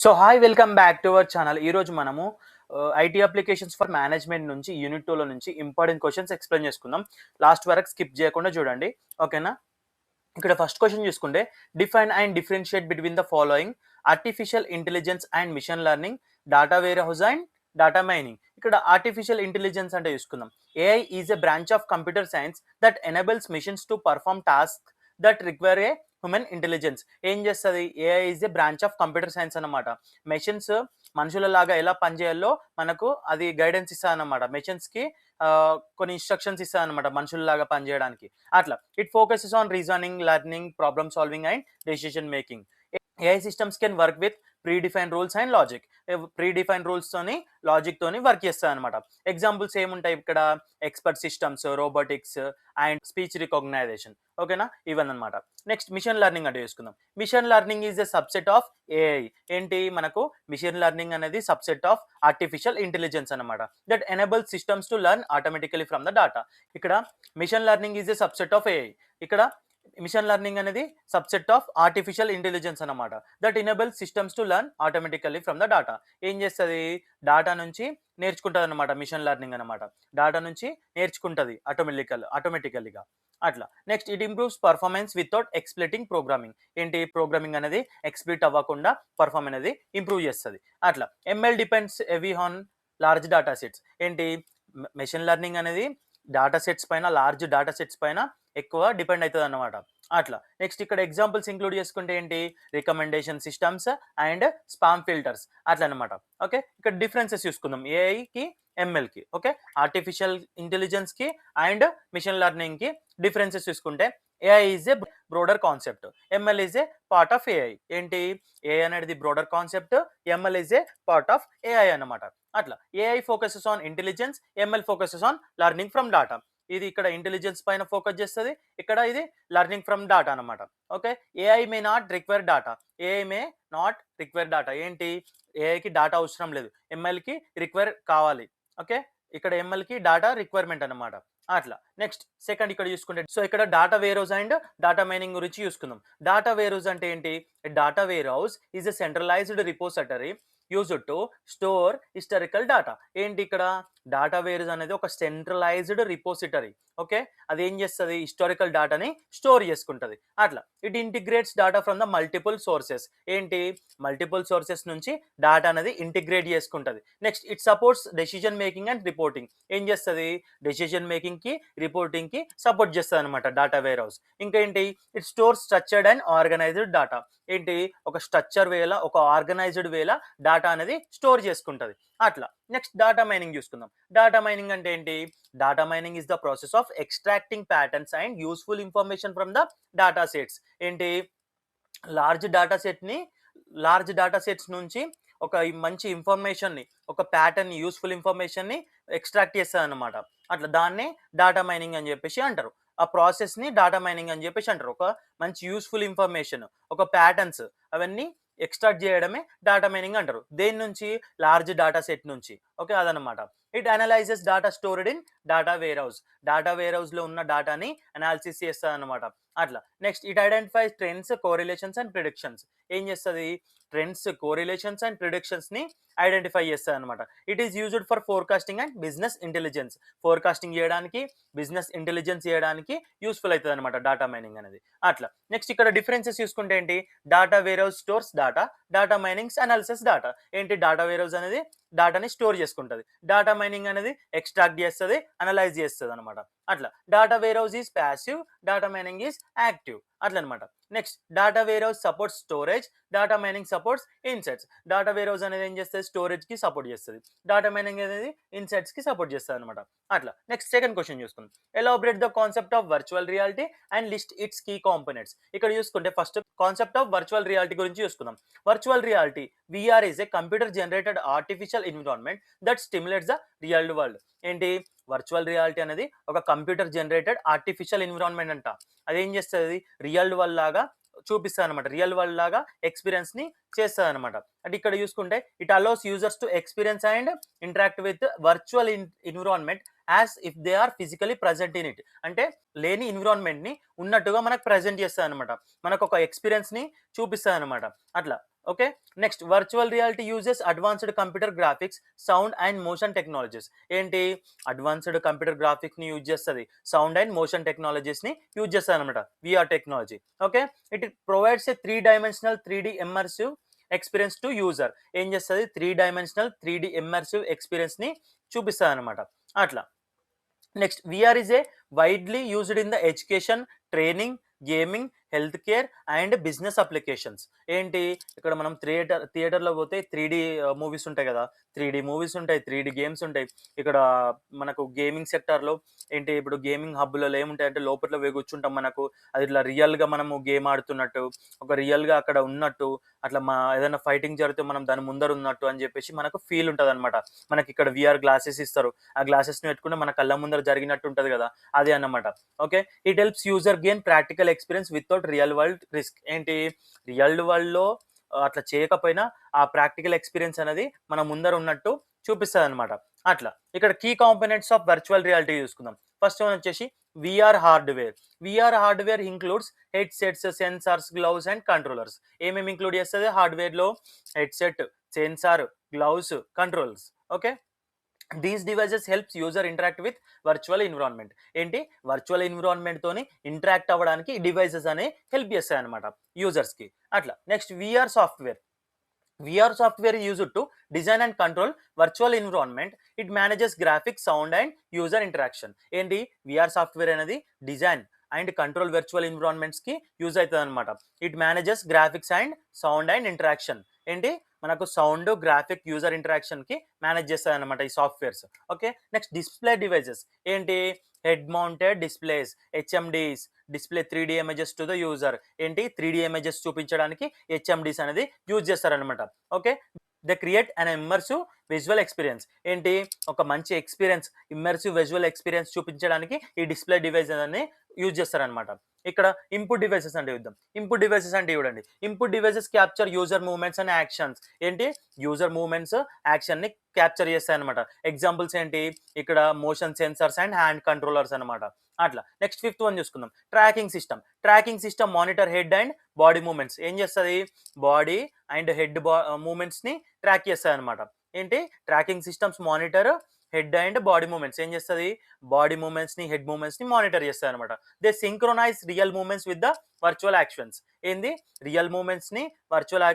So hi welcome back to our channel. ఈరోజు మనము IT applications for management నుంచి unit 2లో నుంచి ఇంపార్టెంట్ క్వశ్చన్స్ ఎక్స్ప్లెయిన్ చేసుకుందాం. లాస్ట్ వరకు స్కిప్ చేయకుండా చూడండి. ఓకేనా? ఇక్కడ ఫస్ట్ క్వశ్చన్ చూసుకుంటే define and differentiate between the following artificial intelligence and machine learning, data warehouse and data mining. ఇక్కడ ఆర్టిఫిషియల్ ఇంటెలిజెన్స్ అంటే చూసుకుందాం. AI is a branch of computer science that enables machines to perform task that require a human intelligence. ఏం చేస్తుంది? AI is a branch of computer science అన్నమాట. Machines మనుషులలాగా ఎలా పనిచేయాలో మనకు అది guidance ఇస్తుంది అన్నమాట. మెషిన్స్కి కొన్ని ఇన్స్ట్రక్షన్స్ ఇస్తుంది అనమాట మనుషుల్లాగా పనిచేయడానికి. అట్లా it focuses on reasoning, learning, problem solving and decision making. AI systems can work with predefine rules and logic. Predefine rules తోని లాజిక్ తోని వర్క్ చేస్తాయి అనమాట. ఎగ్జాంపుల్స్ ఏముంటాయి ఇక్కడ? Expert systems, robotics and speech recognition. ఓకేనా? ఇవన్నీ అనమాట. నెక్స్ట్ మిషన్ లెర్నింగ్ అంటే చూసుకుందాం. Machine learning is a subset of AI. ఏంటి మనకు? మిషన్ లెర్నింగ్ అనేది సబ్సెట్ ఆఫ్ ఆర్టిఫిషియల్ ఇంటెలిజెన్స్ అనమాట. That enable systems to learn automatically from the data. ఇక్కడ machine learning is a subset of AI. ఇక్కడ machine learning అనేది subset of artificial intelligence అనమాట. That enable systems to learn automatically from the data. ఏం చేస్తుంది? Data నుంచి నేర్చుకుంటుంది అనమాట. Machine learning అనమాట డాటా నుంచి నేర్చుకుంటుంది ఆటోమేటికల్లీగా. అట్లా. Next it improves performance without explicit programming. ఏంటి? ప్రోగ్రామింగ్ అనేది ఎక్స్ప్లిట్ అవ్వకుండా పర్ఫార్మ్ అనేది ఇంప్రూవ్ చేస్తుంది. అట్లా. ML depends heavy on large data sets. ఏంటి? మెషిన్ లెర్నింగ్ అనేది డాటా సెట్స్ పైన, లార్జ్ డాటా సెట్స్ పైన ఎక్కువ డిపెండ్ అవుతుంది అన్నమాట. అట్లా. నెక్స్ట్ ఇక్కడ ఎగ్జాంపుల్స్ ఇంక్లూడ్ చేసుకుంటే ఏంటి? Recommendation systems and spam filters అట్లా అనమాట. ఓకే, ఇక్కడ డిఫరెన్సెస్ చూసుకుందాం ఏఐకి ఎంఎల్కి. ఓకే, ఆర్టిఫిషియల్ ఇంటెలిజెన్స్కి అండ్ మిషన్ లెర్నింగ్కి డిఫరెన్సెస్ చూసుకుంటే AI is a broader concept, ML is a part of AI. ఏంటి? ఏఐ అనేది broader concept, ML is a part of AI అన్నమాట. అట్లా. AI focuses on intelligence, ML focuses on learning from data. ఇది ఇక్కడ intelligence పైన focus చేస్తుంది, ఇక్కడ ఇది లెర్నింగ్ ఫ్రమ్ డాటా అనమాట. Okay, AI may not require data. AI may not require data. ఏంటి? ఏఐకి డాటా అవసరం లేదు, ఎంఎల్కి రిక్వైర్ కావాలి. ఓకే, ఇక్కడ ఎంఎల్కి డాటా రిక్వైర్మెంట్ అనమాట. అట్లా. నెక్స్ట్ సెకండ్ ఇక్కడ చూసుకుంటే, సో ఇక్కడ data warehouse and data mining గురించి చూసుకుందాం. డాటా వేర్ హౌస్ అంటే ఏంటి? Data warehouse is a centralised repository used to store historical data. ఏంటి ఇక్కడ? డాటా వేర్ అనేది ఒక సెంట్రలైజ్డ్ రిపోజిటరీ. ఓకే, అది ఏం చేస్తుంది? హిస్టారికల్ డాటాని స్టోర్ చేసుకుంటుంది. అట్లా. It integrates data from the multiple sources. ఏంటి? మల్టిపుల్ సోర్సెస్ నుంచి డాటా అనేది ఇంటిగ్రేట్ చేసుకుంటుంది. Next it supports decision making and reporting. ఏం చేస్తుంది? డెసిషన్ మేకింగ్ కి, రిపోర్టింగ్ కి సపోర్ట్ చేస్తుంది అనమాట డాటా వేర్ హౌస్. ఇంకా ఏంటి? It store structured and organised data. ఏంటి? ఒక స్ట్రక్చర్ వేలా, ఒక ఆర్గనైజ్డ్ వేలా డాటా అనేది స్టోర్ చేసుకుంటుంది. అట్లా. నెక్స్ట్ డాటా మైనింగ్ చూసుకుందాం. డాటా మైనింగ్ అంటే ఏంటి? Data mining is the process of extracting patterns and useful information from the data sets. ఏంటి? లార్జ్ డాటా సెట్స్ నుంచి ఒక మంచి ఇన్ఫర్మేషన్ని, ఒక ప్యాటర్న్, యూస్ఫుల్ ఇన్ఫర్మేషన్ని ఎక్స్ట్రాక్ట్ చేస్తుంది అనమాట. అట్లా. దాన్ని డాటా మైనింగ్ అని చెప్పేసి అంటారు. ఆ ప్రాసెస్ని డాటా మైనింగ్ అని చెప్పేసి అంటారు. ఒక మంచి యూస్ఫుల్ ఇన్ఫర్మేషన్, ఒక ప్యాటర్న్స్ అవన్నీ ఎక్స్ట్రాక్ట్ చేయడమే డాటా మైనింగ్ అంటారు. దేని నుంచి? లార్జ్ డాటా సెట్ నుంచి. ఓకే, అదనమాట. It analyses data stored in data warehouse. Data warehouse లో ఉన్న డాటాని అనాలిసిస్ చేస్తుంది అనమాట. అట్లా. Next it identifies trends, correlations and predictions. ఏం చేస్తుంది? ట్రెండ్స్, కోరిలేషన్స్ అండ్ ప్రిడిక్షన్స్ ని ఐడెంటిఫై చేస్తుంది అనమాట. It is used for forecasting and business intelligence. Forecasting చేయడానికి, బిజినెస్ ఇంటెలిజెన్స్ చేయడానికి యూస్ఫుల్ అవుతుంది అనమాట డాటా మైనింగ్ అనేది. అట్లా. నెక్స్ట్ ఇక్కడ డిఫరెన్సెస్ చూసుకుంటే ఏంటి? Data warehouse stores data, data minings analysis data. ఏంటి? డాటా వేర్ హౌస్ అనేది డాటాని స్టోర్ చేసుకుంటుంది, డాటా మైనింగ్ అనేది ఎక్స్ట్రాక్ట్ చేస్తుంది, అనలైజ్ చేస్తుంది అనమాట. అట్లా. Data warehouse is passive, data mining is active. అట్లా అనమాట. Next data warehouse supports storage, data mining supports insights. Data warehouse అనేది ఏం చేస్తుంది? స్టోరేజ్ కి సపోర్ట్ చేస్తుంది, డాటా మైనింగ్ అనేది ఇన్సెట్స్ కి సపోర్ట్ చేస్తుంది అనమాట. అట్లా. నెక్స్ట్ సెకండ్ క్వశ్చన్ చూసుకుందాం. Elaborate the concept of virtual reality and list its key components. ఇక్కడ చూసుకుంటే first concept of virtual reality గురించి చూసుకుందాం. Virtual reality, VR is a computer generated artificial environment that stimulates the real world. ఏంటి? Virtual reality అనేది ఒక computer generated artificial environment అంట. అది ఏం చేస్తుంది? రియల్ వరల్డ్ లాగా చూపిస్తుంది అనమాట. రియల్ వరల్డ్ లాగా ఎక్స్పీరియన్స్ ని చేస్తుంది అనమాట. అంటే ఇక్కడ చూసుకుంటే it allows users to experience and interact with virtual environment as if they are physically present in it. అంటే లేని ఎన్విరాన్మెంట్ ని ఉన్నట్టుగా మనకు ప్రజెంట్ చేస్తుంది అనమాట, మనకు ఒక ఎక్స్పీరియన్స్ ని చూపిస్తుంది అనమాట అట్లా. Okay, next virtual reality uses advanced computer graphics, sound and motion technologies. ఏంటి, అడ్వాన్స్డ్ కంప్యూటర్ గ్రాఫిక్స్ ని యూజ్ చేస్తుంది, సౌండ్ అండ్ మోషన్ టెక్నాలజీస్ ని యూజ్ చేస్తుంది అనమాట, VR technology. Okay, it provides a 3-dimensional 3D immersive experience to user. ఏం చేస్తుంది, 3-dimensional 3D immersive experience ని చూపిస్తుంది అనమాట అట్లా. Next, VR is a widely used in the education, training, gaming, health care and business applications. ఏంటి, ఇక్కడ మనం థియేటర్లో పోతే 3D మూవీస్ ఉంటాయి కదా, 3D మూవీస్ ఉంటాయి, 3D గేమ్స్ ఉంటాయి. ఇక్కడ మనకు గేమింగ్ సెక్టార్లో ఏంటి, ఇప్పుడు గేమింగ్ హబ్లలో ఏముంటాయి అంటే లోపల పోయి కూర్చుంటాం, మనకు అది ఇట్లా రియల్గా మనము గేమ్ ఆడుతున్నట్టు, ఒక రియల్గా అక్కడ ఉన్నట్టు, అట్లా ఏదైనా ఫైటింగ్ జరిగితే మనం దాని ముందర ఉన్నట్టు అని చెప్పేసి మనకు ఫీల్ ఉంటుంది అనమాట. మనకి ఇక్కడ విఆర్ గ్లాసెస్ ఇస్తారు, ఆ గ్లాసెస్ని పెట్టుకుంటే మన కళ్ళ ముందర జరిగినట్టు ఉంటుంది కదా, అదే అన్నమాట. Okay, it helps user gain practical experience without real world risk. ఏంటి, రియల్ వరల్డ్ లో అట్లా చేయకపోయినా ఆ ప్రాక్టికల్ ఎక్స్పీరియన్స్ అనేది మన ముందర ఉన్నట్టు చూపిస్తుంది అనమాట అట్లా. ఇక్కడ key components of virtual reality చూసుకుందాం. ఫస్ట్ వన్ వచ్చేసి VR hardware. VR hardware includes headsets, sensors, gloves and controllers. ఏమేమి ఇంక్లూడ్ చేస్తుంది హార్డ్వేర్ లో, headset, sensor, gloves, controllers. Okay, these devices helps user interact with virtual environment. ఏంటి, virtual environment తోని interact అవ్వడానికి ఈ devices అనే help చేస్తాయి అనమాట యూజర్స్ కి అట్లా. Next, VR software. VR software is used to design and control virtual environment. It manages graphics, sound and user interaction. ఏంటి, VR సాఫ్ట్వేర్ అనేది design and control virtual environments కి యూజ్ అవుతుంది అనమాట. It manages graphics and sound and interaction. ఏంటి, మనకు sound, graphic, user interaction కి manage చేస్తుంది అనమాట ఈ softwares. Okay, next display devices. ఏంటి, head mounted displays, HMDs, display 3D images to the user. ఏంటి, 3D ఇమేజెస్ చూపించడానికి హెచ్ఎండిస్ అనేది యూజ్ చేస్తారనమాట. Okay, the create an immersive visual experience. ఏంటి, ఒక మంచి ఎక్స్పీరియన్స్, ఇమ్మర్సివ్ విజువల్ ఎక్స్పీరియన్స్ చూపించడానికి ఈ డిస్ప్లే డివైస్ అని యూజ్ చేస్తారనమాట. ఇక్కడ ఇన్పుట్ డివైసెస్ అంటే చూద్దాం. ఇన్పుట్ డివైసెస్ అంటే చూడండి, input devices capture user movements and actions. ఏంటి, యూజర్ మూవ్మెంట్స్, యాక్షన్ ని క్యాప్చర్ చేస్తాయి అనమాట. ఎగ్జాంపుల్స్ ఏంటి, ఇక్కడ motion sensors and hand controllers అనమాట అట్లా. నెక్స్ట్ ఫిఫ్త్ వన్ చూసుకుందాం, tracking system. Tracking system monitor head and body movements. ఏం చేస్తుంది, బాడీ అండ్ హెడ్ మూవ్మెంట్స్ ని ట్రాక్ చేస్తుంది అనమాట. ఏంటి, tracking systems monitor head and body movements. ఏం చేస్తుంది, బాడీ మూవ్మెంట్స్ ని, హెడ్ మూవ్మెంట్స్ ని మానిటర్ చేస్తాయి అనమాట. They synchronise real movements with the virtual actions. ఏంది, రియల్ మూవ్మెంట్స్ ని, వర్చువల్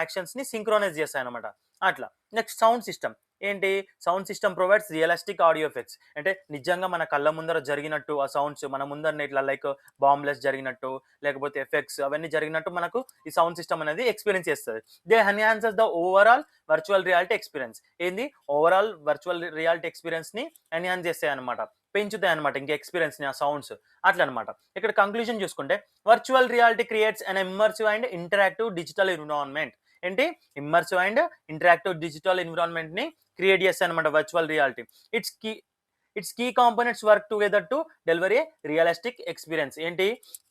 యాక్షన్స్ ని సింక్రోనైజ్ చేస్తాయి అనమాట అట్లా. Next sound system. ఏంటి, sound system provides realistic audio effects. అంటే నిజంగా మన కళ్ళ ముందర జరిగినట్టు ఆ సౌండ్స్, మన ముందర ఇట్లా లైక్ బాంబ్లెస్ జరిగినట్టు, లేకపోతే ఎఫెక్ట్స్ అవన్నీ జరిగినట్టు మనకు ఈ సౌండ్ సిస్టమ్ అనేది ఎక్స్పీరియన్స్ చేస్తుంది. They enhances the overall virtual reality experience. ఏంది, ఓవరాల్ వర్చువల్ రియాలిటీ ఎక్స్పీరియన్స్ ని ఎన్హాన్స్ చేస్తాయి అనమాట, పెంచుతాయి అనమాట ఇంకా ఎక్స్పీరియన్స్ ని ఆ సౌండ్స్ అట్లా అనమాట. ఇక్కడ కంక్లూజన్ చూసుకుంటే, virtual reality creates an immersive and interactive digital environment. ఏంటి, immersive and interactive digital environment ని క్రియేట్ చేస్తాయి అనమాట virtual reality. Its key components work together to delivery realistic experience. ఏంటి,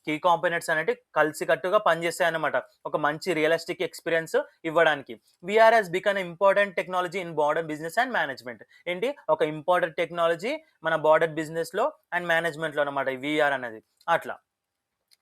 కీ కాంపోనెంట్స్ అనేవి కలిసికట్టుగా పనిచేస్తాయి అనమాట ఒక మంచి రియలిస్టిక్ ఎక్స్పీరియన్స్ ఇవ్వడానికి. VR has become important technology in broader business and management. ఏంటి, ఒక ఇంపార్టెంట్ టెక్నాలజీ మన బార్డర్ బిజినెస్ లో అండ్ మేనేజ్మెంట్ లో అనమాట ఈ విఆర్ అనేది అట్లా.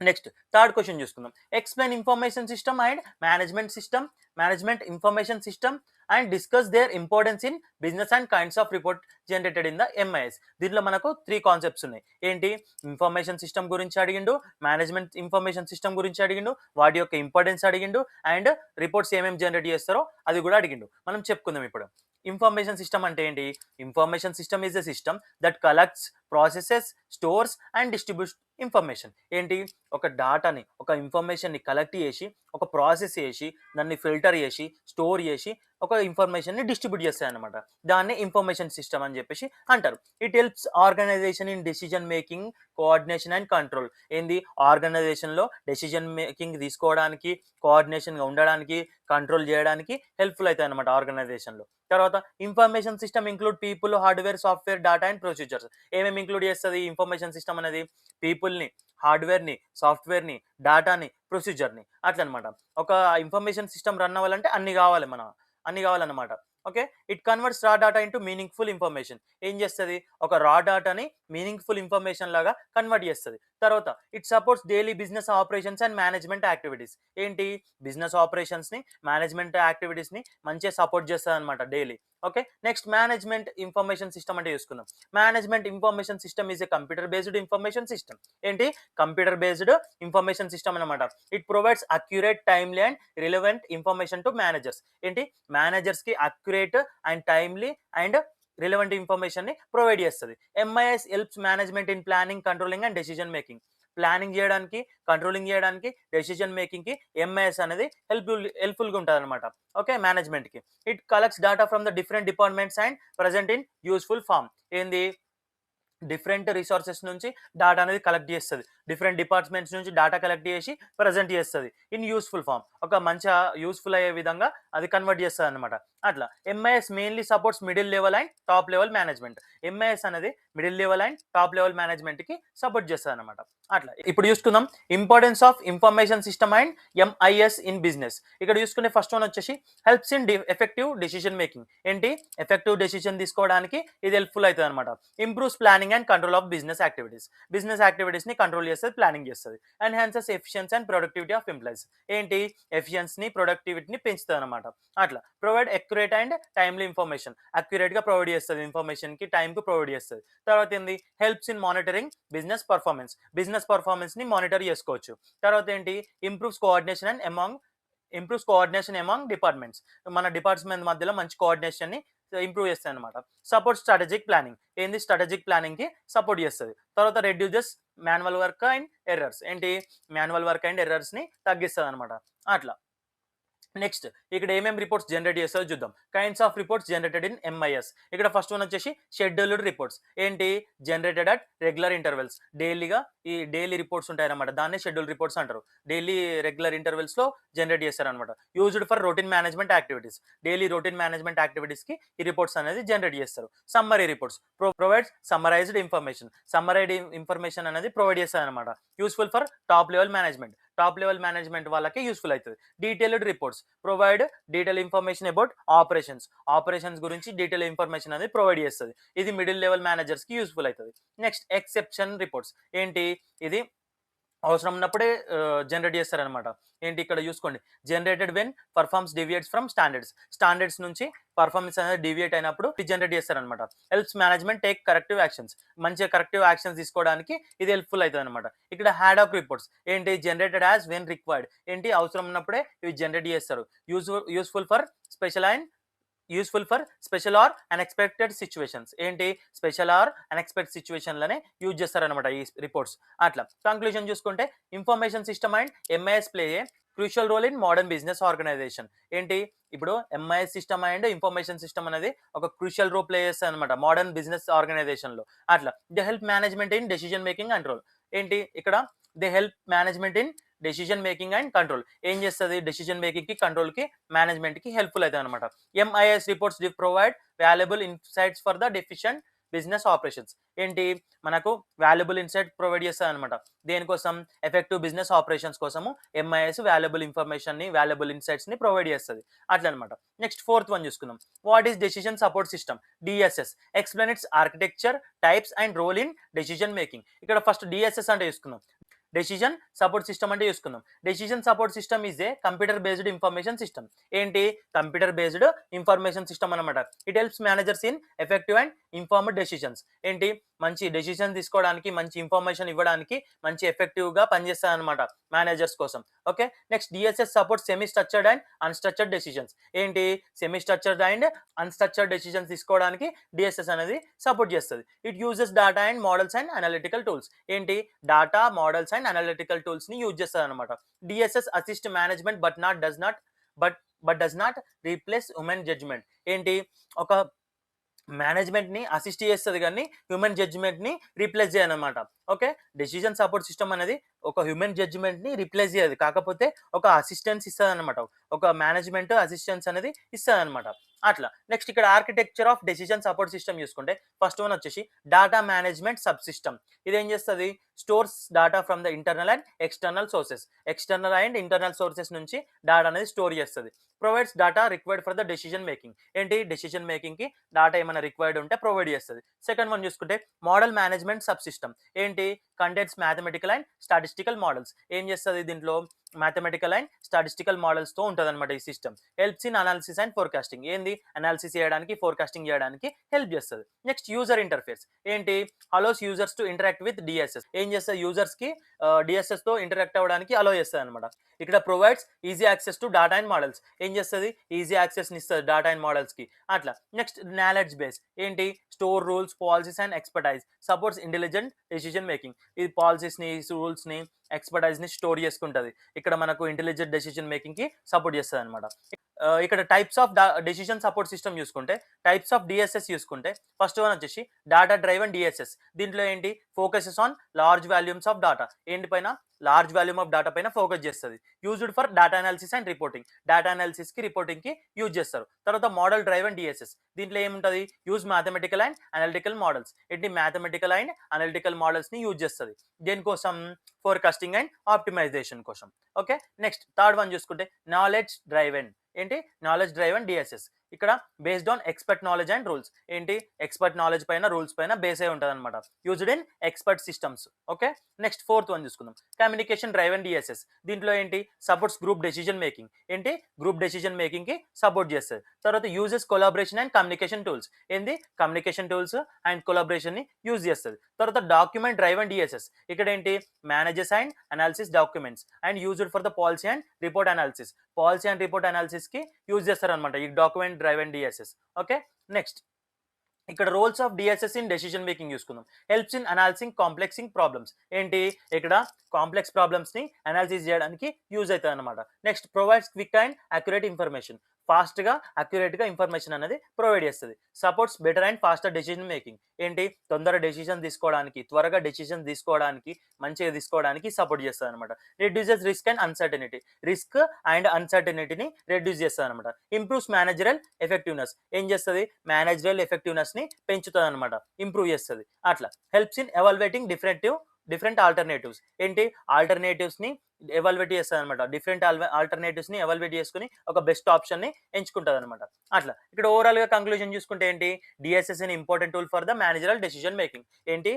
నెక్స్ట్ థర్డ్ క్వశ్చన్ చూసుకుందాం, explain information system and management information system and discuss their importance in business and kinds of report generated in the MIS. దీంట్లో మనకు 3 కాన్సెప్ట్స్ ఉన్నాయి. ఏంటి, ఇన్ఫర్మేషన్ సిస్టమ్ గురించి అడిగిండు, మేనేజ్మెంట్ ఇన్ఫర్మేషన్ సిస్టమ్ గురించి అడిగిండు, వాటి యొక్క ఇంపార్టెన్స్ అడిగిండు, అండ్ రిపోర్ట్స్ ఏమేమి జనరేట్ చేస్తారో అది కూడా అడిగిండు. మనం చెప్పుకుందాం ఇప్పుడు. ఇన్ఫర్మేషన్ సిస్టమ్ అంటే ఏంటి, information system is a system that collects, processes, stores and distributes information. ఏంటి, ఒక డాటాని, ఒక ఇన్ఫర్మేషన్ ని కలెక్ట్ చేసి, ఒక ప్రాసెస్ చేసి, దాన్ని ఫిల్టర్ చేసి, స్టోర్ చేసి, ఒక ఇన్ఫర్మేషన్ ని డిస్ట్రిబ్యూట్ చేస్తాయి అనమాట. దాన్ని ఇన్ఫర్మేషన్ సిస్టమ్ అని చెప్పేసి అంటారు. It helps organisation in decision making, coordination and control. ఏంది, ఆర్గనైజేషన్ లో డెసిజన్ మేకింగ్ తీసుకోవడానికి, కోఆర్డినేషన్ గా ఉండడానికి, కంట్రోల్ చేయడానికి హెల్ప్ఫుల్ అవుతాయి అనమాట ఆర్గనైజేషన్ లో. తర్వాత information system include people, hardware, software, data and procedures. ఏమేమి ఇంక్లూడ్ చేస్తుంది ఇన్ఫర్మేషన్ సిస్టమ్ అనేది, పీపుల్ పీపుల్ని, హార్డ్వేర్ని, సాఫ్ట్వేర్ని, డేటాని, ప్రొసీజర్ని అట్లా అనమాట. ఒక ఇన్ఫర్మేషన్ సిస్టమ్ రన్ అవ్వాలంటే అన్ని కావాలన్నమాట. Okay, it converts raw data into meaningful information. ఏం చేస్తుంది, ఒక రా డేటాని మీనింగ్ఫుల్ ఇన్ఫర్మేషన్ లాగా కన్వర్ట్ చేస్తుంది. తర్వాత it supports daily business operations and management activities. ఏంటి, బిజినెస్ ఆపరేషన్స్ని, మేనేజ్మెంట్ యాక్టివిటీస్ని మంచిగా సపోర్ట్ చేస్తుంది అనమాట daily. Okay, next management information system అంటే చూసుకుందాం. Management information system is a computer based information system. ఏంటి, కంప్యూటర్ బేస్డ్ ఇన్ఫర్మేషన్ సిస్టమ్ అనమాట. It provides accurate, timely and relevant information to managers. ఏంటి, managers కి accurate and timely and relevant information ని provide చేస్తుంది. MIS helps management in planning, controlling and decision making. Planning చేయడానికి, controlling చేయడానికి, decision making కి MIS అనేది హెల్ప్ఫుల్గా ఉంటుంది అనమాట. ఓకే, మేనేజ్మెంట్ కి. It collects data from the different departments and present in useful form. ఏంది, డిఫరెంట్ రిసోర్సెస్ నుంచి డేటా అనేది కలెక్ట్ చేస్తుంది. డిఫరెంట్ డిపార్ట్మెంట్స్ నుంచి డేటా కలెక్ట్ చేసి ప్రజెంట్ చేస్తుంది ఇన్ యూస్ఫుల్ ఫామ్. ఒక మంచిగా యూస్ఫుల్ అయ్యే విధంగా అది కన్వర్ట్ చేస్తుంది అనమాట. అట్లా MIS mainly supports middle level and top level management. MIS అనేది middle level and top level management కి సపోర్ట్ చేస్తుంది అనమాట. అట్లా ఇప్పుడు చూసుకుందాం importance of information system and MIS in business. ఇక్కడ చూసుకునే ఫస్ట్ వన్ వచ్చేసి helps in effective decision making. ఏంటి, ఎఫెక్టివ్ డెసిషన్ తీసుకోవడానికి ఇది హెల్ప్ఫుల్ అవుతుంది అనమాట. Improves planning and control of business activities. Business activities ని కంట్రోల్ చేస్తుంది, ప్లానింగ్ చేస్తుంది. Enhances efficiency and productivity of employees. ఏంటి, ఎఫిషియన్సీని, ప్రొడక్టివిటీని పెంచుతుంది అనమాట. అట్లా provide accurate and timely information. Accurate గా ప్రొవైడ్ చేస్తుంది, ఇన్ఫర్మేషన్ కి టైం కు ప్రొవైడ్ చేస్తుంది. తర్వాత ఏంది, helps in monitoring business performance. Business performance ని మానిటర్ చేసుకోవచ్చు. తర్వాత ఏంటి, ఇంప్రూవ్స్ కోఆర్డినేషన్ అమాంగ్ డిపార్ట్మెంట్స్. మన డిపార్ట్మెంట్ మధ్యలో మంచి కోఆర్డినేషన్ ని ఇంప్రూవ్ చేస్తాయి అనమాట. Support strategic planning. ఏంది, స్ట్రాటజిక్ ప్లానింగ్ కి సపోర్ట్ చేస్తుంది. తర్వాత reduces manual work and errors. ఏంటి, మాన్యువల్ వర్క్ అండ్ ఎర్రర్స్ ని తగ్గిస్తుంది అనమాట. అట్లా నెక్స్ట్ ఇక్కడ ఏమేమి రిపోర్ట్స్ జనరేట్ చేస్తారో చూద్దాం. Kinds of reports generated in MIS. ఇక్కడ ఫస్ట్ వన్ వచ్చేసి షెడ్యూల్డ్ రిపోర్ట్స్. ఏంటి, జనరేటెడ్ అట్ రెగ్యులర్ ఇంటర్వెల్స్. డైలీగా ఈ డైలీ రిపోర్ట్స్ ఉంటాయన్నమాట, దాన్ని షెడ్యూల్ రిపోర్ట్స్ అంటారు. డైలీ రెగ్యులర్ ఇంటర్వెల్స్ లో జనరేట్ చేస్తారనమాట. Used for routine management activities. Daily routine management activities కి ఈ రిపోర్ట్స్ అనేది జనరేట్ చేస్తారు. Summary reports provides summarised information. Summarised information అనేది ప్రొవైడ్ చేస్తారు అనమాట. Useful for top level management. Top level management వాళ్ళకి యూస్ఫుల్ అవుతుంది. Detailed reports provide detail information about operations గురించి డీటెయిల్ ఇన్ఫర్మేషన్ అనేది ప్రొవైడ్ చేస్తుంది. ఇది మిడిల్ లెవెల్ మేనేజర్స్ కి యూస్ఫుల్ అవుతుంది. Next exception reports. ఏంటి, ఇది అవసరం ఉన్నప్పుడే జనరేట్ చేస్తారనమాట. ఏంటి, ఇక్కడ చూసుకోండి, generated when performs deviates from standards నుంచి పర్ఫార్మెన్స్ అనేది డివియేట్ అయినప్పుడు ఇది జనరేట్ చేస్తారనమాట. Helps management take corrective actions. మంచిగా కరెక్టివ్ యాక్షన్స్ తీసుకోవడానికి ఇది హెల్ప్ఫుల్ అవుతుంది అనమాట. ఇక్కడ హ్యాడాక్ రిపోర్ట్స్. ఏంటి, జనరేటెడ్ యాజ్ వెన్ రిక్వైర్డ్. ఏంటి, అవసరం ఉన్నప్పుడే ఇవి జనరేట్ చేస్తారు. Useful for special or unexpected situations. ఏంటి, స్పెషల్ ఆర్ అన్ఎక్స్పెక్టెడ్ సిచ్యువేషన్లనే యూజ్ చేస్తారనమాట ఈ రిపోర్ట్స్. అట్లా కంక్లూజన్ చూసుకుంటే information system and MIS play a crucial role in modern business organisation. ఏంటి, ఇప్పుడు MIS system and information system అనేది ఒక క్రూషియల్ రోల్ ప్లే చేస్తుంది అనమాట మోడర్న్ బిజినెస్ ఆర్గనైజేషన్ లో. అట్లా they help management in decision making control. ఏంటి, ఇక్కడ they help management in decision making and control. ఏం చేస్తుంది, డెసిషన్ మేకింగ్ కి, కంట్రోల్ కి, మేనేజ్మెంట్ కి హెల్ప్ఫుల్ అవుతుంది అనమాట. MIS reports provide valuable insights for the deficient business operations. ఏంటి, మనకు వాల్యుబుల్ ఇన్సైట్ ప్రొవైడ్ చేస్తుంది అనమాట. దేనికోసం, ఎఫెక్టివ్ బిజినెస్ ఆపరేషన్స్ కోసము ఎంఐఎస్ వాల్యుబుల్ ఇన్ఫర్మేషన్ ని, వాల్యుబుల్ ఇన్సైట్స్ ని ప్రొవైడ్ చేస్తుంది. అట్లా అనమాట. నెక్స్ట్ ఫోర్త్ వన్ చూసుకుందాం. What is decision support system, DSS. Explain its architecture, types and role in decision making. ఇక్కడ ఫస్ట్ డిఎస్ఎస్ అంటే చూసుకుందాం. డెసిషన్ సపోర్ట్ సిస్టమ్ అంటే చూసుకుందాం. Decision support system is a computer based information system. ఏంటి, computer based information system అనమాట. It helps managers in effective and informed decisions. ఏంటి, మంచి decision తీసుకోవడానికి, మంచి ఇన్ఫర్మేషన్ ఇవ్వడానికి, మంచి ఎఫెక్టివ్ గా పనిచేస్తుంది అనమాట మేనేజర్స్ కోసం. Okay, next DSS support semi structured and unstructured decisions. ఏంటి, semi structured and unstructured decisions తీసుకోవడానికి డిఎస్ఎస్ అనేది సపోర్ట్ చేస్తుంది. It uses data and models and analytical tools. ఏంటి, data, models and analytical tools ని యూజ్ చేస్తుంది అనమాట. DSS assist management but does not replace human judgement. ఏంటి, ఒక మేనేజ్మెంట్ ని అసిస్ట్ చేస్తుంది కానీ హ్యూమన్ జడ్జ్మెంట్ ని రీప్లేస్ చేయనమాట. ఓకే, డెసిషన్ సపోర్ట్ సిస్టమ్ అనేది ఒక హ్యూమన్ జడ్జిమెంట్‌ని రిప్లేస్ చేయదు. కాకపోతే ఒక అసిస్టెన్స్ ఇస్తదనమాట. ఒక మేనేజ్‌మెంట్ అసిస్టెన్స్ అనేది ఇస్తదనమాట. అట్లా. నెక్స్ట్ ఇక్కడ architecture of decision support system చూసుకుంటే ఫస్ట్ వన్ వచ్చేసి డాటా మేనేజ్‌మెంట్ సబ్ సిస్టమ్. ఇదేం చేస్తది? Stores data from the internal and external sources. External and internal sources నుంచి డాటా అనేది స్టోర్ చేస్తది. Provides data required for the decision making. ఏంటి? Decision మేకింగ్‌కి data ఏమైనా required ఉంటే ప్రొవైడ్ చేస్తది. సెకండ్ వన్ చూసుకుంటే మోడల్ మేనేజ్‌మెంట్ సబ్ సిస్టమ్. ఏంటి? Contains mathematical and statistical models. ఏం చేస్తది దీంట్లో? మ్యాథమెటికల్ అండ్ స్టాటిస్టికల్ మోడల్స్‌తో ఉంటదన్నమాట ఈ system. Helps in analysis and forecasting. ఏంది? అనాలిసిస్ చేయడానికి, ఫోర్కాస్టింగ్ చేయడానికి హెల్ప్ చేస్తది. Next user interface. ఏంటి? Allows users to interact with DSS. ఏం చేస్తది? యూజర్స్‌కి డిఎస్ఎస్‌తో ఇంటరాక్ట్ అవ్వడానికి అలో చేస్తదన్నమాట. ఇక్కడ provides easy access to data and models. ఏం చేస్తది? ఈజీ యాక్సెస్‌ని ఇస్తది డాటా అండ్ మోడల్స్‌కి. అట్లా. Next knowledge base. ఏంటి? Store rules, policies and expertise. Supports intelligent decision making. ఇది పాలిసీస్‌ని, రూల్స్‌ని, ఎక్స్‌పర్టైజ్‌ని స్టోర్ చేసుకుంటది. ఇక్కడ మనకు ఇంటెలిజెంట్ డెసిషన్ మేకింగ్‌కి సపోర్ట్ చేస్తదన్నమాట. ఇక్కడ types of decision support system చూసుకుంటే, టైప్స్ ఆఫ్ డిఎస్ఎస్ చూసుకుంటే ఫస్ట్ వన్ వచ్చేసి డాటా డ్రైవెన్ డిఎస్ఎస్. దీంట్లో ఏంటి? Focuses on large volumes of data. ఏంటి పైన? లార్జ్ వాల్యూమ్ ఆఫ్ డాటా పైన ఫోకస్ చేస్తది. Used for data analysis and reporting. Data analysis కి, రిపోర్టింగ్ కి యూజ్ చేస్తారు. తర్వాత మోడల్ డ్రైవెన్ డిఎస్ఎస్. దీంట్లో ఏముంటది? Use mathematical and analytical models. ఏంటి? మ్యాథమెటికల్ అండ్ అనలిటికల్ మోడల్స్ ని యూజ్ చేస్తది. దేనికోసం? ఫోర్కాస్టింగ్ అండ్ ఆప్టిమైజేషన్ కోసం. ఓకే. నెక్స్ట్ థర్డ్ వన్ చూసుకుంటే నాలెడ్జ్ డ్రైవెన్. ఏంటి? Knowledge driven DSS. ఇక్కడ based on expert knowledge and rules. ఏంటి? ఎక్స్పర్ట్ నాలెడ్జ్ పైన, రూల్స్ పైన బేస్ అయి ఉంటుంది అనమాట. Used in expert systems. Okay. Next fourth one చూసుకుందాం. Communication driven DSS. దీంట్లో ఏంటి? Supports group decision making. ఏంటి? గ్రూప్ డెసిషన్ మేకింగ్ కి సపోర్ట్ చేస్తుంది. తర్వాత uses collaboration and communication tools. ఏంది? కమ్యూనికేషన్ టూల్స్ అండ్ కొలాబరేషన్ ని యూజ్ చేస్తుంది. తర్వాత డాక్యుమెంట్ డ్రైవెన్ డిఎస్ఎస్. ఇక్కడ ఏంటి? Manages and analysis documents and used for the policy and report analysis. Policy and report analysis కి యూజ్ చేస్తారు అనమాట ఈ document driven DSS. Okay. Next ఇక్కడ roles of DSS in decision making చూసుకుందాం. Helps in analysing complexing problems. ఏంటి? ఇక్కడ complex problems ని analysis చేయడానికి యూజ్ అవుతుంది అనమాట. Next provides quick and accurate information. Fast గా, అక్యురేట్ గా ఇన్ఫర్మేషన్ అనేది ప్రొవైడ్ చేస్తుంది. Supports better and faster decision making. ఏంటి? తొందర డెసిషన్ తీసుకోవడానికి, త్వరగా డెసిషన్ తీసుకోవడానికి, మంచిగా తీసుకోవడానికి సపోర్ట్ చేస్తుంది అనమాట. Reduces risk and uncertainty. Risk and అన్సర్టనిటీని రెడ్యూస్ చేస్తుంది అనమాట. Improves managerial effectiveness. ఏం చేస్తుంది? మేనేజరల్ ఎఫెక్టివ్నెస్ ని పెంచుతుంది అనమాట, ఇంప్రూవ్ చేస్తుంది. అట్లా. Helps in evaluating different alternatives. ఏంటి? ఆల్టర్నేటివ్స్ ని ఎవాల్యుయేట్ చేస్తుంది అనమాట. డిఫరెంట్ ఆల్టర్నేటివ్స్ ని ఎవాల్యుయేట్ చేసుకుని ఒక బెస్ట్ ఆప్షన్ ని ఎంచుకుంటుంది అనమాట. అట్లా. ఇక్కడ ఓవరాల్ గా కంక్లూజన్ చూసుకుంటే ఏంటి? DSS in important tool for the managerial decision making. ఏంటి?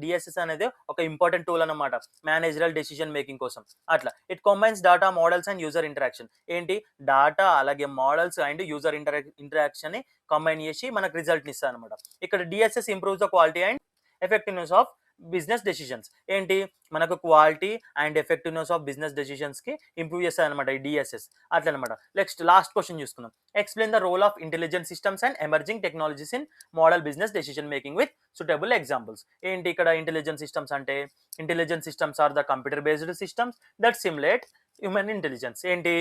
డిఎస్ఎస్ అనేది ఒక ఇంపార్టెంట్ టూల్ అనమాట మేనేజరల్ డెసిషన్ మేకింగ్ కోసం. అట్లా. It combines data, models and user interaction. ఏంటి? డాటా అలాగే మోడల్స్ అండ్ యూజర్ ఇంటరాక్షన్ ని కంబైన్ చేసి మనకు రిజల్ట్ ని ఇస్తుంది అనమాట. ఇక్కడ DSS improves the quality and effectiveness of business decisions. ఏంటి? మనకు quality and effectiveness of business decisions కి ఇంప్రూవ్ చేస్తుంది అనమాట ఈ డిఎస్ఎస్. అట్లా అనమాట. నెక్స్ట్ లాస్ట్ క్వశ్చన్ చూసుకుందాం. Explain the role of intelligent systems and emerging technologies in model business decision making with suitable examples. ఏంటి ఇక్కడ ఇంటెలిజెంట్ సిస్టమ్స్ అంటే? Intelligent systems are the computer based systems that simulate human intelligence. ఏంటి?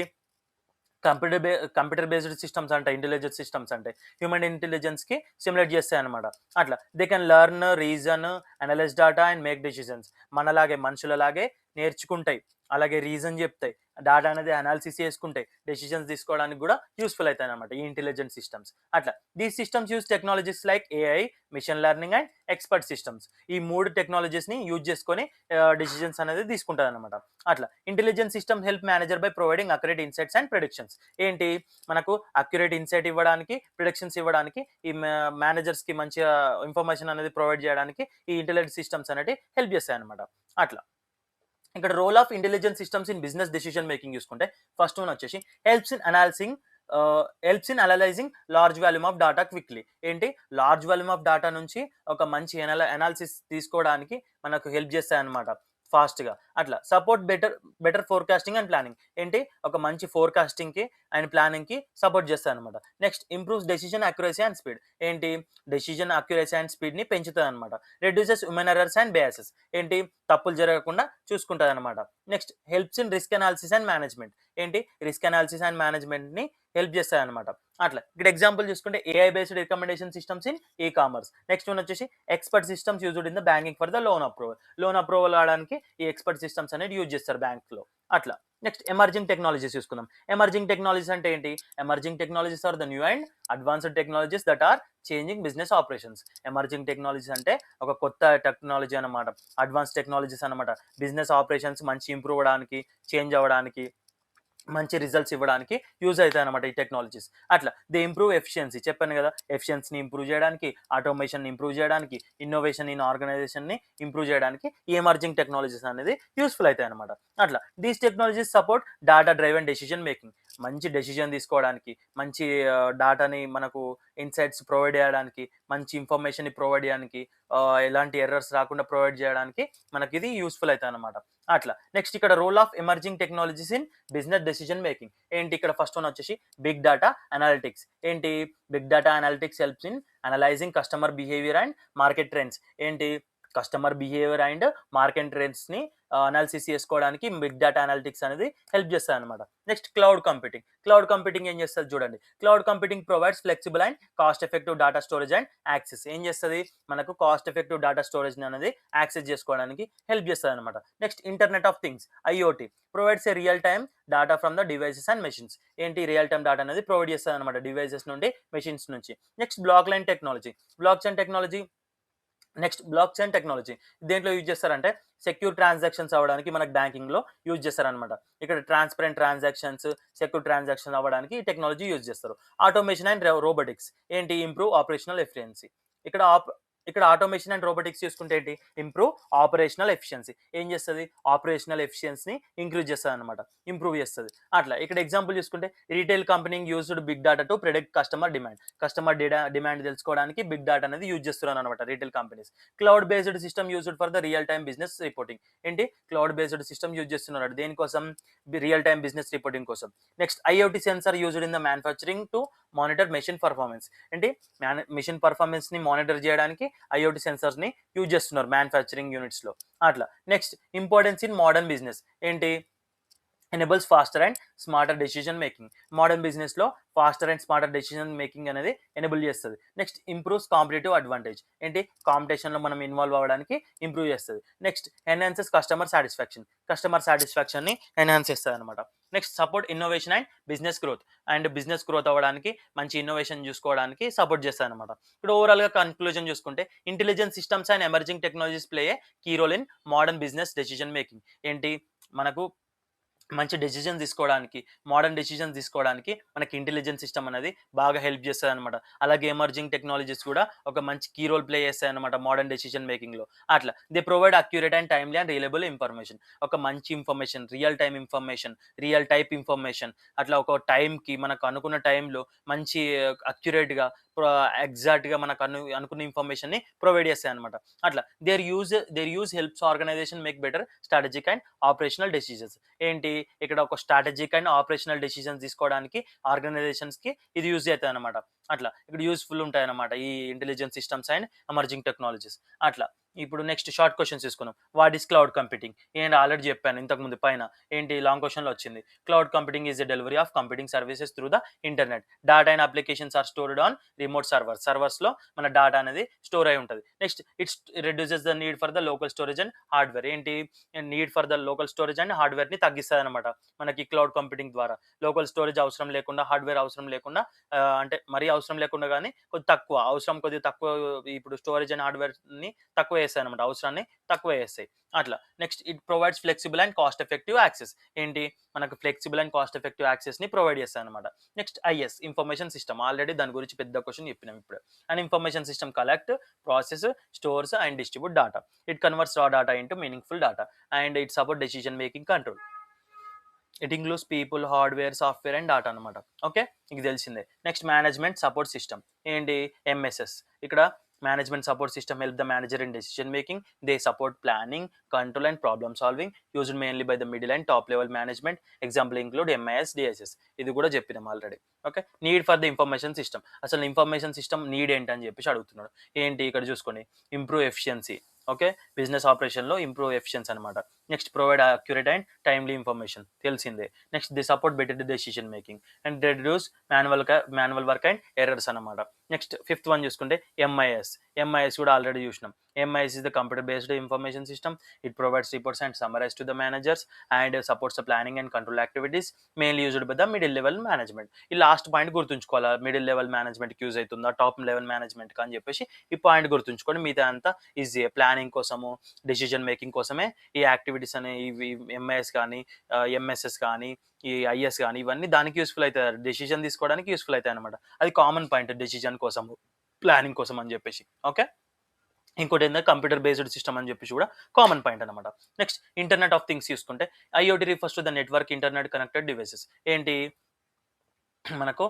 Computer based systems అంటే, intelligent systems అంటే human intelligence కి simulate చేస్తాయి అనమాట. అట్లా. They can learn, reason, analyse data and make decisions. మనలాగే, మనుషులలాగే నేర్చుకుంటాయి, అలాగే రీజన్ చెప్తాయి, డాటా అనేది అనాలిసిస్ చేసుకుంటాయి, డెసిషన్స్ తీసుకోవడానికి కూడా యూస్ఫుల్ అవుతాయి అనమాట ఈ ఇంటెలిజెంట్ సిస్టమ్స్. అట్లా. These systems use technologies like AI, machine learning and expert systems. ఈ మూడు టెక్నాలజీస్ ని యూజ్ చేసుకొని డెసిషన్స్ అనేది తీసుకుంటుంది అనమాట. అట్లా. Intelligent system help manager by providing accurate insights and predictions. ఏంటి? మనకు అక్యురేట్ ఇన్సైట్ ఇవ్వడానికి, ప్రిడిక్షన్స్ ఇవ్వడానికి, ఈ మేనేజర్స్ కి మంచిగా ఇన్ఫర్మేషన్ అనేది ప్రొవైడ్ చేయడానికి ఈ ఇంటెలిజెంట్ సిస్టమ్స్ అనేది హెల్ప్ చేస్తాయి అనమాట. అట్లా. ఇక్కడ role of intelligent systems in business decision making చూసుకుంటే ఫస్ట్ వన్ వచ్చేసి helps in analysing large volume of data quickly. ఏంటి? లార్జ్ వాల్యూమ్ ఆఫ్ డాటా నుంచి ఒక మంచి అనాలిసిస్ తీసుకోవడానికి మనకు హెల్ప్ చేస్తాయి అనమాట ఫాస్ట్ గా. అట్లా. Support better forecasting and planning. ఏంటి? ఒక మంచి ఫోర్కాస్టింగ్ కి అండ్ ప్లానింగ్ కి సపోర్ట్ చేస్తాయి అనమాట. Next improves decision accuracy and speed. ఏంటి? డెసిషన్ అక్యురసీ అండ్ స్పీడ్ ని పెంచుతుంది అనమాట. Reduces human errors and biases. ఏంటి? తప్పులు జరగకుండా చూసుకుంటుంది అనమాట. Next helps in risk analysis and management. ఏంటి? రిస్క్ అనాలిసిస్ అండ్ మేనేజ్మెంట్ ని హెల్ప్ చేస్తాయి అనమాట. అట్లా ఇక్కడ ఎగ్జాంపుల్ చూసుకుంటే AI based recommendation systems in e commerce. Next one వచ్చేసి expert systems used in the banking for the loan approval అవడానికి ఈ ఎక్స్పర్ట్ సిస్టమ్స్ అనేది యూజ్ చేస్తారు బ్యాంక్ లో. అట్లా నెక్స్ట్ ఎమర్జింగ్ టెక్నాలజీస్ చూసుకుందాం. ఎమర్జింగ్ టెక్నాలజీస్ అంటే ఏంటి? Emerging technologies are the new and advanced technologies that are changing business operations. Emerging technologies అంటే ఒక కొత్త టెక్నాలజీ అనమాట, అడ్వాన్స్ టెక్నాలజీస్ అనమాట. బిజినెస్ ఆపరేషన్స్ మంచి ఇంప్రూవ్ అవ్వడానికి, చేంజ్ అవ్వడానికి, మంచి రిజల్ట్స్ ఇవ్వడానికి యూజ్ అవుతాయి అనమాట ఈ టెక్నాలజీస్. అట్లా దే ఇంప్రూవ్ ఎఫిషియన్సీ, చెప్పాను కదా, ఎఫిషియన్సీని ఇంప్రూవ్ చేయడానికి, ఆటోమేషన్ ఇంప్రూవ్ చేయడానికి, ఇన్నోవేషన్ ఇన్ ఆర్గనైజేషన్ని ఇంప్రూవ్ చేయడానికి ఈ ఎమర్జింగ్ టెక్నాలజీస్ అనేది యూస్ఫుల్ అవుతాయి అనమాట. అట్లా these technologies support data driven decision making. మంచి డెసిషన్ తీసుకోవడానికి, మంచి డాటాని మనకు ఇన్సైట్స్ ప్రొవైడ్ చేయడానికి, మంచి ఇన్ఫర్మేషన్ ప్రొవైడ్ చేయడానికి, ఎలాంటి ఎర్రర్స్ రాకుండా ప్రొవైడ్ చేయడానికి మనకి ఇది యూస్ఫుల్ అవుతాయి అనమాట. అట్లా నెక్స్ట్ ఇక్కడ role of emerging technologies in business decision making ఏంటి? ఇక్కడ ఫస్ట్ వన్ వచ్చేసి బిగ్ డేటా అనాలిటిక్స్. ఏంటి? Big data analytics helps in analysing customer behaviour and market trends. ఏంటి? Customer behaviour and market trends ని అనాలిసిస్ చేసుకోవడానికి big data analytics అనేది help చేస్తుంది అనమాట. Next cloud computing. Cloud computing ఏం చేస్తుంది చూడండి. Cloud computing provides flexible and cost effective data storage and access. ఏం చేస్తుంది? మనకు కాస్ట్ ఎఫెక్టివ్ డేటా స్టోరేజ్ అనేది యాక్సెస్ చేసుకోవడానికి హెల్ప్ చేస్తుంది అనమాట. Next internet of things IoT provides a real time data from the devices and machines. ఏంటి? Real time data అనేది provide చేస్తుంది అనమాట డివైసెస్ నుండి, మెషిన్స్ నుంచి. Next block line technology. Blockchain technology next blockchain technology దేంట్లో use చేస్తారంటే secure transactions అవ్వడానికి మనకు బ్యాంకింగ్ లో యూజ్ చేస్తారనమాట. ఇక్కడ ట్రాన్స్పరెంట్ ట్రాన్సాక్షన్స్, సెక్యూర్ ట్రాన్సాక్షన్ అవ్వడానికి ఈ టెక్నాలజీ యూజ్ చేస్తారు. ఆటోమేషన్ అండ్ రోబోటిక్స్ ఏంటి? Improve operational efficiency. ఇక్కడ ఇక్కడ ఆటోమేషన్ అండ్ రోబోటిక్స్ చూసుకుంటే ఏంటి? Improve operational efficiency. ఏం చేస్తుంది? ఆపరేషనల్ ఎఫిషియన్సీని ఇంక్రీజ్ చేస్తుంది అనమాట, ఇంప్రూవ్ చేస్తుంది. అట్లా ఇక్కడ ఎగ్జాంపుల్ చూసుకుంటే retail company used big data to predict customer demand. Customer demand తెలుసుకోవడానికి బిగ్ డేటా అనేది యూజ్ చేస్తున్నారు అనమాట retail companies. Cloud based system used for the real time business reporting. ఏంటి? క్లౌడ్ బేస్డ్ సిస్టమ్ యూజ్ చేస్తున్నారు దేనికోసం? Real time business reporting కోసం. Next IoT sensor used in the manufacturing to monitor machine performance. ఏంటి? Machine performance ని monitor చేయడానికి IoT sensors ని use చేస్తున్నారు manufacturing units లో. అట్లా next importance in modern business. ఏంటి? Enables faster and smarter decision making. Modern business లో faster and smarter decision making అనేది ఎనేబుల్ చేస్తుంది. Next improves competitive advantage. ఏంటి? కాంపిటీషన్ లో మనం ఇన్వాల్వ్ అవ్వడానికి ఇంప్రూవ్ చేస్తుంది. Next enhances customer satisfaction. Customer satisfaction ని ఎన్హాన్స్ చేస్తుంది అనమాట. Next support innovation and business growth అవ్వడానికి, మంచి ఇన్నోవేషన్ చూసుకోవడానికి సపోర్ట్ చేస్తుంది అనమాట. ఇప్పుడు ఓవరాల్ గా కన్క్లూజన్ చూసుకుంటే intelligent systems and emerging technologies play a key role in modern business decision making. ఏంటి? మనకు మంచి డెసిజన్ తీసుకోవడానికి, మోడర్న్ డెసిజన్స్ తీసుకోవడానికి మనకి ఇంటెలిజెన్స్ సిస్టమ్ అనేది బాగా హెల్ప్ చేస్తుంది అనమాట. అలాగే ఎమర్జింగ్ టెక్నాలజీస్ కూడా ఒక మంచి కీ రోల్ ప్లే చేస్తాయి అనమాట మోడర్న్ డెసిషన్ మేకింగ్ లో. అట్లా they provide accurate and timely and reliable information. ఒక మంచి information, real time information, real type information, అట్లా ఒక టైంకి మనకు అనుకున్న టైంలో మంచి అక్యురేట్ గా, ఎగ్జాక్ట్ గా మనకు అనుకున్న ఇన్ఫర్మేషన్ ని ప్రొవైడ్ చేస్తాయి అనమాట. అట్లా their use helps organisation make better strategic and operational decisions. ఏంటి? ఇక్కడ ఒక స్ట్రాటజిక్ అండ్ ఆపరేషనల్ డెసిషన్స్ తీసుకోవడానికి ఆర్గనైజేషన్స్ కి ఇది యూజ్ అవుతాయి అనమాట. అట్లా ఇక్కడ యూస్ఫుల్ ఉంటాయి అనమాట ఈ intelligence systems and emerging technologies. అట్లా ఇప్పుడు నెక్స్ట్ షార్ట్ క్వశ్చన్స్ తీసుకుందాం. What is cloud computing? ఏంటి? ఆల్రెడీ చెప్పాను ఇంతకు ముందు పైన. ఏంటి? లాంగ్ క్వశ్చన్ లో వచ్చింది. Cloud computing is the delivery of computing services through the internet. Data and applications are stored on remote servers లో మన డాటా అనేది స్టోర్ అయి ఉంటుంది. Next it's reduces the need for the local storage and hardware. ఏంటి? Need for the local storage and hardware ని తగ్గిస్తుంది అనమాట మనకి క్లౌడ్ కంప్యూటింగ్ ద్వారా. లోకల్ స్టోరేజ్ అవసరం లేకుండా, హార్డ్వేర్ అవసరం లేకుండా, అంటే మరీ అవసరం లేకుండా కానీ కొద్ది తక్కువ అవసరం, కొద్దిగా తక్కువ. ఇప్పుడు స్టోరేజ్ అండ్ హార్డ్వేర్ ని తక్కువ చేస్తాయి అనమాట, అవసరాన్ని తక్కువ చేస్తాయి. అట్లా next it provides flexible and cost effective access. ఏంటి? మనకు flexible and cost effective access ని ప్రొవైడ్ చేస్తాయి అనమాట. Next IS information system. Already దాని గురించి పెద్ద క్వశ్చన్ చెప్పినాం ఇప్పుడు. And information system collect, process, stores and distribute data. It converts raw data into meaningful data and it support decision making control. It includes people, hardware, software and data అనమాట. Okay, ఇది తెలిసిందే. Next management support system. ఏంటి? MSS. ఇక్కడ management support system help the manager in decision making. They support planning, control and problem solving used mainly by the middle and top level management. Example include MIS, DSS. ఇది కూడా చెప్పినాం already. Okay, need for the information system. అసలు information system need ఏంటని చెప్పేసి అడుగుతున్నాడు. ఏంటి? ఇక్కడ చూసుకోండి, improve efficiency. Okay, business operation లో ఇంప్రూవ్ ఎఫిషియన్సీ అనమాట. Next provide accurate and timely information తెలిసిందే. Next the support better decision making and reduce manual work and errors అనమాట. నెక్స్ట్ ఫిఫ్త్ వన్ చూసుకుంటే ఎంఐఎస్ కూడా ఆల్రెడీ చూసినాం. MIS is the computer based information system. It provides reports and summarise to the managers and supports the planning and control activities mainly used by the middle level management. ఈ last point గుర్తుంచుకోవాలా, middle level మేనేజ్మెంట్కి use అవుతుందా top level మేనేజ్మెంట్కి అని చెప్పేసి ఈ point గుర్తుంచుకోండి. మిగతా అంతా ఈజీ. ప్లానింగ్ కోసము, డెసిషన్ మేకింగ్ కోసమే ఈ యాక్టివిటీస్ అనే ఇవి ఎంఐఎస్ కానీ ఎంఎస్ఎస్ కానీ ఈ ఐఎస్ కానీ ఇవన్నీ దానికి యూస్ఫుల్ అవుతాయి, డెసిషన్ తీసుకోవడానికి యూస్ఫుల్ అవుతాయి అనమాట. అది కామన్ పాయింట్ డెసిషన్ కోసము, ప్లానింగ్ కోసం అని చెప్పేసి. ఓకే, ఇంకోటి ఏంటంటే కంప్యూటర్ బేస్డ్ సిస్టమ్ అని చెప్పేసి కూడా కామన్ పాయింట్ అనమాట. నెక్స్ట్ ఇంటర్నెట్ ఆఫ్ థింగ్స్ చూసుకుంటే IoT refers to the network internet connected devices. ఏంటి మనకు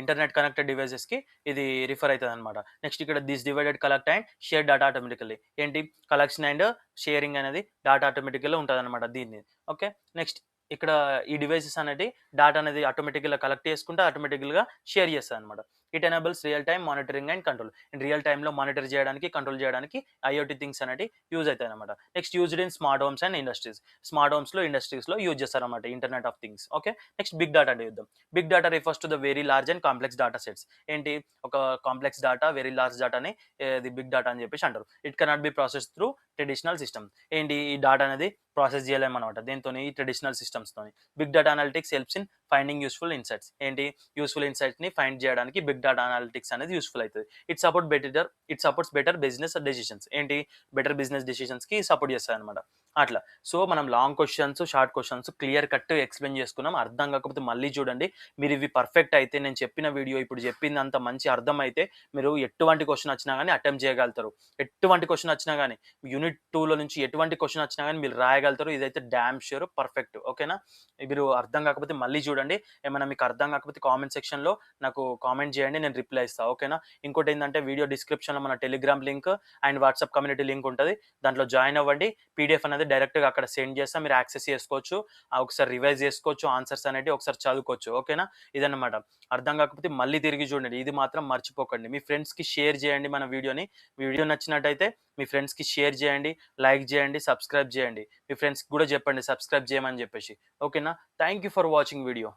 ఇంటర్నెట్ కనెక్టెడ్ డివైసెస్కి ఇది రిఫర్ అవుతుంది అనమాట. నెక్స్ట్ ఇక్కడ this divided collect and share data automatically. ఏంటి కలెక్షన్ అండ్ షేరింగ్ అనేది డేటా ఆటోమేటికల్గా ఉంటుంది అనమాట దీన్ని. ఓకే, నెక్స్ట్ ఇక్కడ ఈ డివైసెస్ అనేది డేటా అనేది ఆటోమేటిక్గా కలెక్ట్ చేసుకుంటే ఆటోమేటిక్గా షేర్ చేస్తుంది అనమాట. It enables real time monitoring and control. Real టైంలో మానిటర్ చేయడానికి, కంట్రోల్ చేయడానికి ఐఓటీ థింగ్స్ అనేవి యూజ్ అవుతాయి అనమాట. Next used in smart homes and industries. Smart హోమ్స్లో ఇండస్ట్రీస్లో యూజ్ చేస్తారన్నమాట internet of things. Okay, next big data అంటే చూద్దాం. Big data refers to the very large and complex data sets. ఏంటి ఒక కాంప్లెక్స్ డేటా, వెరీ లార్జ్ డేటాని ఇది big data అని చెప్పేసి అంటారు. It cannot be process through traditional system. ఏంటి ఈ డేటా అనేది ప్రాసెస్ చేయలేమన్నమాట దీంతో, ఈ ట్రెడిషనల్ సిస్టమ్స్తోని. Big data analytics helps in finding useful insights. ఏంటి యూస్ఫుల్ ఇన్సైట్స్ని ఫైండ్ చేయడానికి బిగ్ డేటా అనలిటిక్స్ అనేది యూస్ఫుల్ అవుతుంది. It supports better business decisions. ఏంటి బెటర్ బిజినెస్ డెసిషన్స్కి సపోర్ట్ చేస్తుంది అనమాట. అట్లా సో మనం long questions, short questions clear cut explain చేసుకున్నాం. అర్థం కాకపోతే మళ్ళీ చూడండి. మీరు ఇవి పర్ఫెక్ట్ అయితే, నేను చెప్పిన వీడియో ఇప్పుడు చెప్పింది అంత మంచి అర్థం అయితే, మీరు ఎటువంటి క్వశ్చన్ వచ్చినా కానీ అటెంప్ట్ చేయగలుగుతారు. ఎటువంటి క్వశ్చన్ వచ్చినా కానీ, యూనిట్ 2లో నుంచి ఎటువంటి క్వశ్చన్ వచ్చినా కానీ మీరు రాయగలుగుతారు. ఇదైతే డ్యామ్ ష్యూర్ పర్ఫెక్ట్. ఓకేనా, మీరు అర్థం కాకపోతే మళ్ళీ చూడండి. ఏమైనా మీకు అర్థం కాకపోతే కామెంట్ సెక్షన్లో నాకు కామెంట్ చేయండి, నేను రిప్లై ఇస్తాను. ఓకేనా, ఇంకోటి ఏంటంటే వీడియో డిస్క్రిప్షన్లో మన Telegram link and WhatsApp community link ఉంటుంది. దాంట్లో జాయిన్ అవ్వండి. పీడిఎఫ్ అనేది డైరెక్ట్గా అక్కడ సెండ్ చేస్తా, మీరు యాక్సెస్ చేసుకోవచ్చు. ఒకసారి రివైజ్ చేసుకోవచ్చు, ఆన్సర్స్ అనేవి ఒకసారి చదువుకోవచ్చు. ఓకేనా, ఇదన్నమాట. అర్థం కాకపోతే మళ్ళీ తిరిగి చూడండి. ఇది మాత్రం మర్చిపోకండి. మీ ఫ్రెండ్స్కి షేర్ చేయండి మన వీడియోని. వీడియో నచ్చినట్టయితే మీ ఫ్రెండ్స్కి షేర్ చేయండి, లైక్ చేయండి, సబ్స్క్రైబ్ చేయండి. మీ ఫ్రెండ్స్కి కూడా చెప్పండి సబ్స్క్రైబ్ చేయమని చెప్పేసి. ఓకేనా, thank you for watching video.